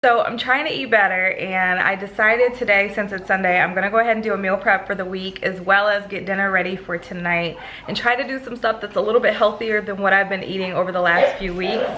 So I'm trying to eat better, and I decided today, since it's Sunday, I'm gonna go ahead and do a meal prep for the week, as well as get dinner ready for tonight and try to do some stuff that's a little bit healthier than what I've been eating over the last few weeks.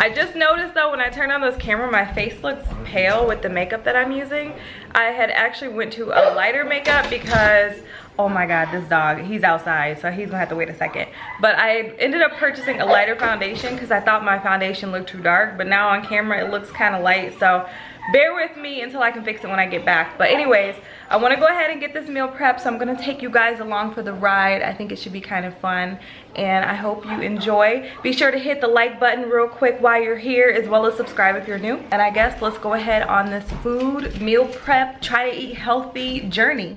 I just noticed though, when I turned on this camera, my face looks pale with the makeup that I'm using. I had actually went to a lighter makeup because, oh my god, this dog, he's outside, so he's gonna have to wait a second. But I ended up purchasing a lighter foundation because I thought my foundation looked too dark, but now on camera it looks kind of light, so bear with me until I can fix it when I get back. But anyways, I want to go ahead and get this meal prep, so I'm gonna take you guys along for the ride. I think it should be kind of fun, and I hope you enjoy. Be sure to hit the like button real quick while you're here, as well as subscribe if you're new. And I guess let's go ahead on this food meal prep, try to eat healthy journey.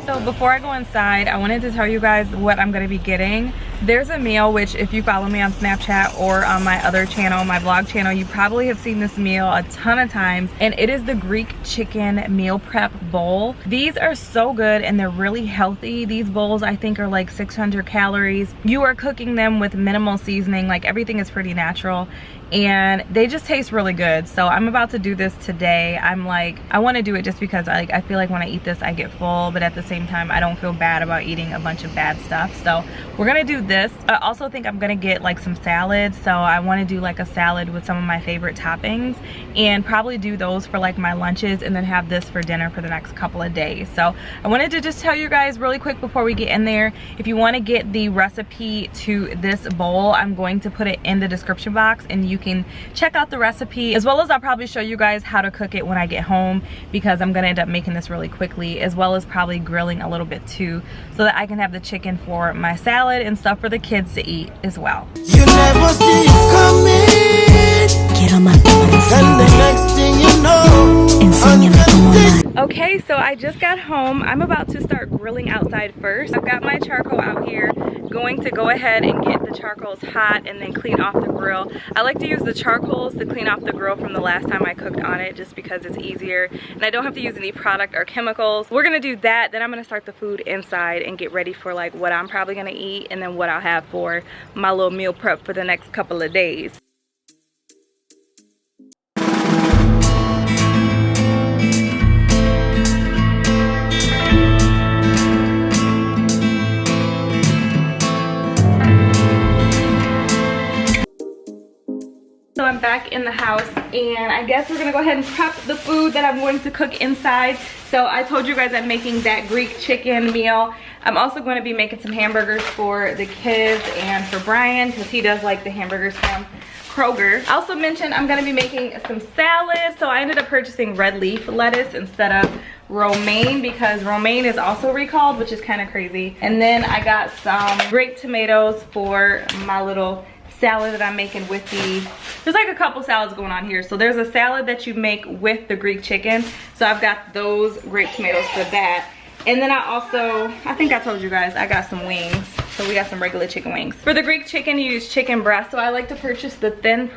So before I go inside, I wanted to tell you guys what I'm going to be getting. There's a meal, which if you follow me on Snapchat or on my other channel, my vlog channel, you probably have seen this meal a ton of times, and it is the Greek chicken meal prep bowl. These are so good and they're really healthy. These bowls I think are like 600 calories. You are cooking them with minimal seasoning, like everything is pretty natural, and they just taste really good. So I'm about to do this today. I'm like, I want to do it just because I feel like when I eat this I get full, but at the same time I don't feel bad about eating a bunch of bad stuff. So we're gonna do this. I also think I'm gonna get like some salads, so I want to do like a salad with some of my favorite toppings, and probably do those for like my lunches, and then have this for dinner for the next couple of days. So I wanted to just tell you guys really quick before we get in there, if you want to get the recipe to this bowl, I'm going to put it in the description box, and you can check out the recipe, as well as I'll probably show you guys how to cook it when I get home, because I'm gonna end up making this really quickly, as well as probably grilling a little bit too, so that I can have the chicken for my salad and stuff for the kids to eat as well. You never see it coming. Get on my and the next thing you know, okay, so I just got home. I'm about to start grilling outside first. I've got my charcoal out here, going to go ahead and get the charcoals hot and then clean off the grill. I like to use the charcoals to clean off the grill from the last time I cooked on it, just because it's easier and I don't have to use any product or chemicals. We're gonna do that, then I'm gonna start the food inside and get ready for like what I'm probably gonna eat, and then what I'll have for my little meal prep for the next couple of days. So I'm back in the house, and I guess we're gonna go ahead and prep the food that I'm going to cook inside. So I told you guys I'm making that Greek chicken meal. I'm also going to be making some hamburgers for the kids and for Brian, because he does like the hamburgers from Kroger. I also mentioned I'm gonna be making some salad, so I ended up purchasing red leaf lettuce instead of romaine, because romaine is also recalled, which is kind of crazy. And then I got some grape tomatoes for my little salad that I'm making with there's like a couple salads going on here. So there's a salad that you make with the Greek chicken, so I've got those grape tomatoes for that. And then I think I told you guys I got some wings, so we got some regular chicken wings. For the Greek chicken, you use chicken breast, so I like to purchase the thin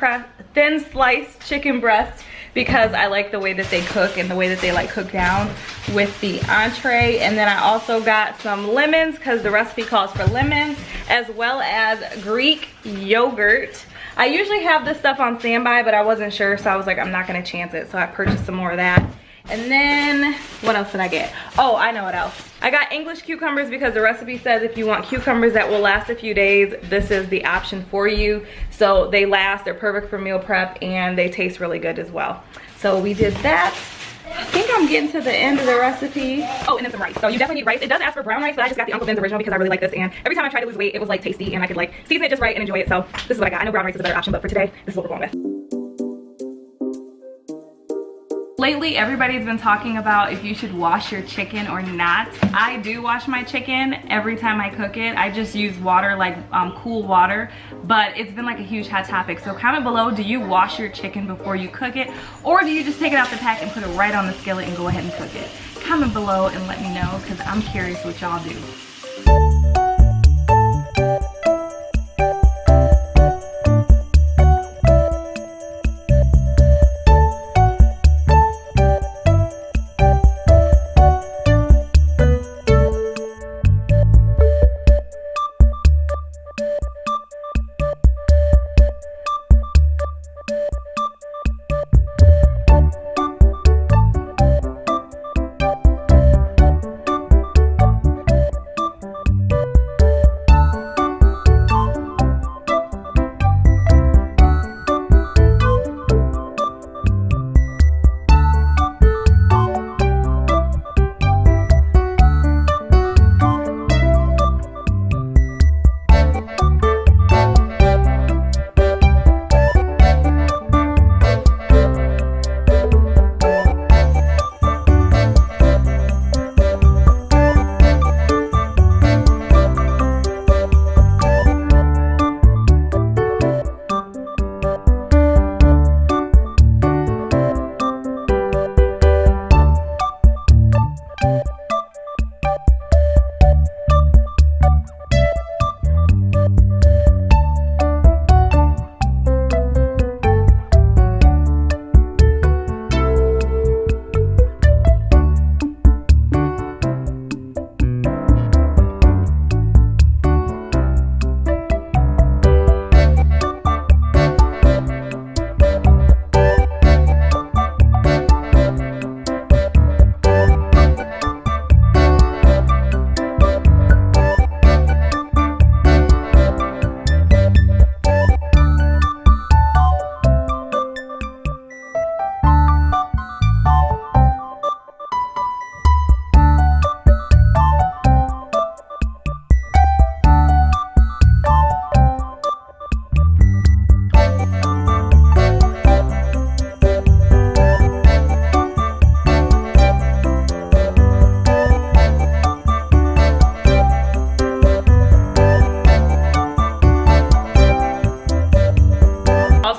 sliced chicken breast, because I like the way that they cook and the way that they like cook down with the entree. And then I also got some lemons, because the recipe calls for lemons, as well as Greek yogurt. I usually have this stuff on standby, but I wasn't sure, so I was like, I'm not gonna chance it, so I purchased some more of that. And then what else did I get? Oh, I know what else. I got English cucumbers, because the recipe says if you want cucumbers that will last a few days, this is the option for you. So they last, they're perfect for meal prep, and they taste really good as well. So we did that. I think I'm getting to the end of the recipe. Oh, and then some rice. So you definitely need rice. It does ask for brown rice, but I just got the Uncle Ben's original because I really like this, and every time I tried to lose weight, it was like tasty and I could like season it just right and enjoy it. So this is what I got. I know brown rice is a better option, but for today, this is what we're going with. Lately, everybody's been talking about if you should wash your chicken or not. I do wash my chicken every time I cook it. I just use water, like cool water, but it's been like a huge hot topic. So comment below, do you wash your chicken before you cook it, or do you just take it out the pack and put it right on the skillet and go ahead and cook it? Comment below and let me know, because I'm curious what y'all do.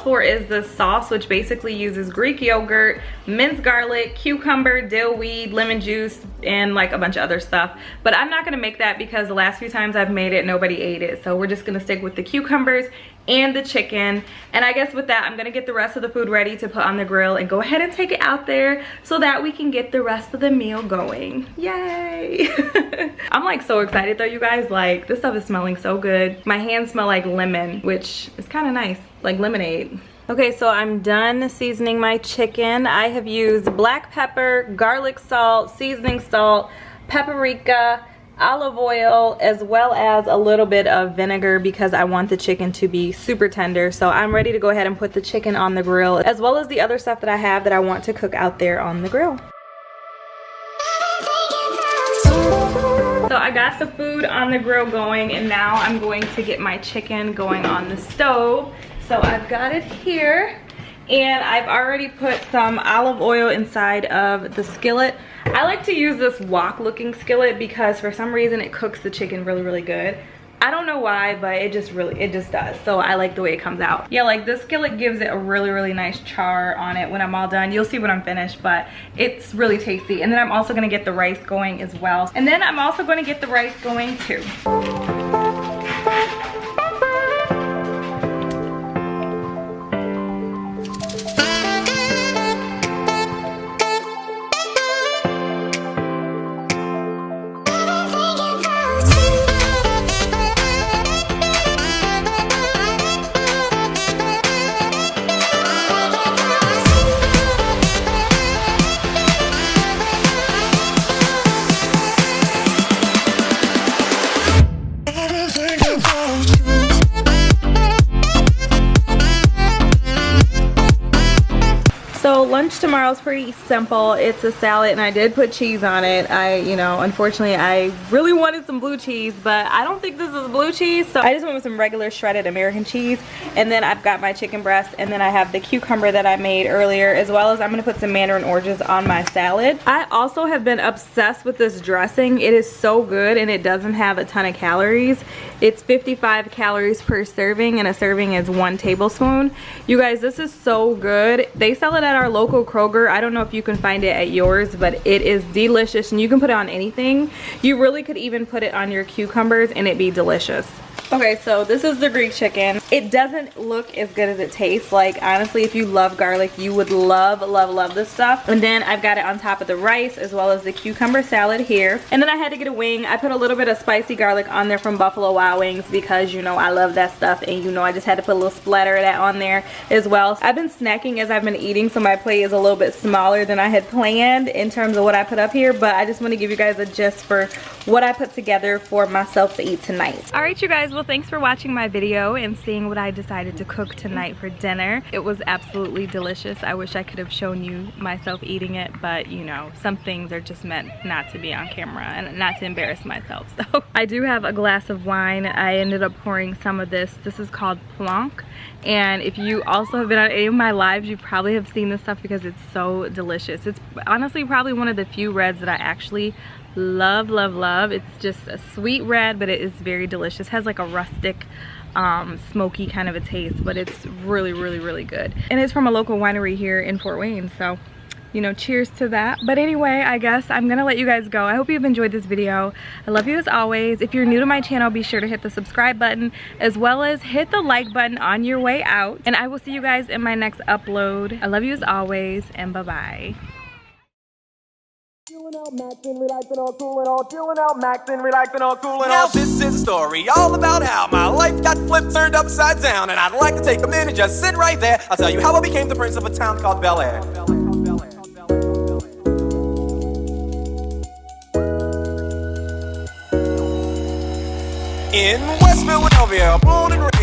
for is this sauce, which basically uses Greek yogurt, minced garlic, cucumber, dill weed, lemon juice, and like a bunch of other stuff. But I'm not gonna make that because the last few times I've made it, nobody ate it. So we're just gonna stick with the cucumbers and the chicken. And I guess with that, I'm gonna get the rest of the food ready to put on the grill and go ahead and take it out there so that we can get the rest of the meal going. Yay! I'm like so excited though, you guys. Like, this stuff is smelling so good. My hands smell like lemon, which is kind of nice, like lemonade. Okay, so I'm done seasoning my chicken. I have used black pepper, garlic salt, seasoning salt, paprika, olive oil, as well as a little bit of vinegar because I want the chicken to be super tender. So I'm ready to go ahead and put the chicken on the grill, as well as the other stuff that I have that I want to cook out there on the grill. So I got the food on the grill going, and now I'm going to get my chicken going on the stove. So I've got it here, and I've already put some olive oil inside of the skillet. I like to use this wok looking skillet because for some reason it cooks the chicken really, really good. I don't know why, but it just does. So I like the way it comes out. Yeah, like this skillet gives it a really, really nice char on it when I'm all done. You'll see when I'm finished, but it's really tasty. And then I'm also gonna get the rice going as well. And then I'm also gonna get the rice going too. So lunch tomorrow's pretty simple. It's a salad, and I did put cheese on it. Unfortunately, I really wanted some blue cheese, but I don't think this is blue cheese, so I just went with some regular shredded American cheese. And then I've got my chicken breast, and then I have the cucumber that I made earlier, as well as I'm gonna put some mandarin oranges on my salad. I also have been obsessed with this dressing. It is so good, and it doesn't have a ton of calories. It's 55 calories per serving, and a serving is 1 tablespoon. You guys, this is so good. They sell it at our local Kroger. I don't know if you can find it at yours, but it is delicious, and you can put it on anything. You really could even put it on your cucumbers and it'd be delicious. Okay, so this is the Greek chicken. It doesn't look as good as it tastes. Like, honestly, if you love garlic, you would love, love, love this stuff. And then I've got it on top of the rice, as well as the cucumber salad here. And then I had to get a wing. I put a little bit of spicy garlic on there from Buffalo Wild Wings because, you know, I love that stuff. And, you know, I just had to put a little splatter of that on there as well. I've been snacking as I've been eating, so my plate is a little bit smaller than I had planned in terms of what I put up here. But I just want to give you guys a gist for what I put together for myself to eat tonight. All right, you guys. Well, thanks for watching my video and seeing what I decided to cook tonight for dinner. It was absolutely delicious. I wish I could have shown you myself eating it, but you know, some things are just meant not to be on camera and not to embarrass myself. So I do have a glass of wine. I ended up pouring some of this. This is called Blanc. And if you also have been on any of my lives, you probably have seen this stuff because it's so delicious. It's honestly probably one of the few reds that I actually love, love, love. It's just a sweet red, but it is very delicious. It has like a rustic smoky kind of a taste, but it's really, really, really good. And it's from a local winery here in Fort Wayne, so you know, cheers to that. But anyway, I guess I'm gonna let you guys go. I hope you've enjoyed this video. I love you as always. If you're new to my channel, be sure to hit the subscribe button, as well as hit the like button on your way out. And I will see you guys in my next upload. I love you as always, and bye-bye. Chillin' out, maxin', relaxin', all cool and all. Chillin' out, maxin', relaxin', all cool and all. Now this is a story all about how my life got flipped, turned upside down, and I'd like to take a minute, just sit right there. I'll tell you how I became the prince of a town called Bel Air. In West Philadelphia, born and raised.